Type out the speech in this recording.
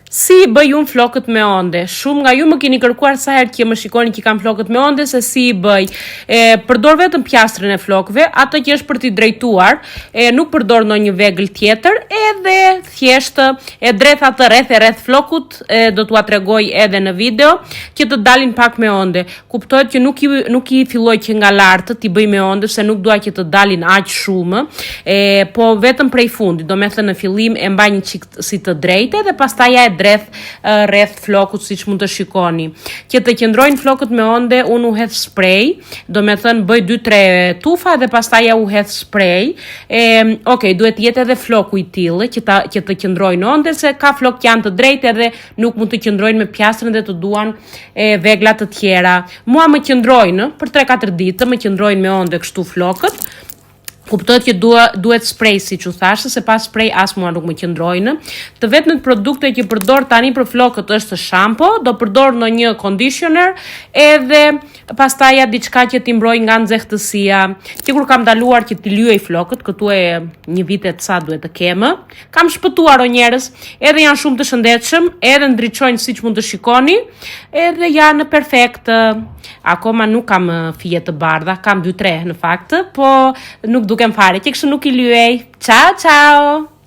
Si i bëj unë flokët me onde? Shumë nga ju më keni kërkuar sa herë që më shikoni që kam flokët me onde, se si i bëj. Përdor vetëm pjastrën e flokëve, atë që është për t'i drejtuar, nuk përdor ndonjë vegël tjetër, edhe thjesht e dreth atë rreth flokut, do t'ua tregoj edhe në video, që të dalin pak me onde. Kuptohet që nuk i filloj që nga lartë t'i bëj me onde, se nuk dua që të dalin aq shumë, po vetëm prej fundit, do me thënë në fillim e mbaj një çik si të drejtë dhe pastaj ja e rreth flokut, siç mund të shikoni. Që të qëndrojnë flokët me onde, unë u hedh sprej, do me thënë bëj 2-3 tufa dhe pastaj ja u hedh sprej. Okej, duhet jetë edhe floku i tillë që të qëndrojnë onde, se ka flok që janë të drejtë edhe nuk mund të qëndrojnë me pjastrën dhe të duan vegla të tjera. Mua më qëndrojnë për 3-4 ditë, më qëndrojnë me onde kështu flokët. Kuptohet që duhet sprej, si që thashë, se pas sprej as mua nuk më qëndrojnë. Të vetmet produkte që përdor tani për flokët është shampo, do përdor në një conditioner, edhe pastaja diçka që t'i mbroj nga nxehtësia. Që kur kam daluar që t'i lyej flokët, këtu e një vit e ca duhet të kemë, kam shpëtuar o njerës, edhe janë shumë të shëndetshëm, edhe ndriçojnë siç mund të shikoni, edhe janë perfekt. Akoma nuk kam fije të bardha, kam 2-3 në fakt, po nuk dukem fare, që kështu nuk i lyej. Ciao, ciao!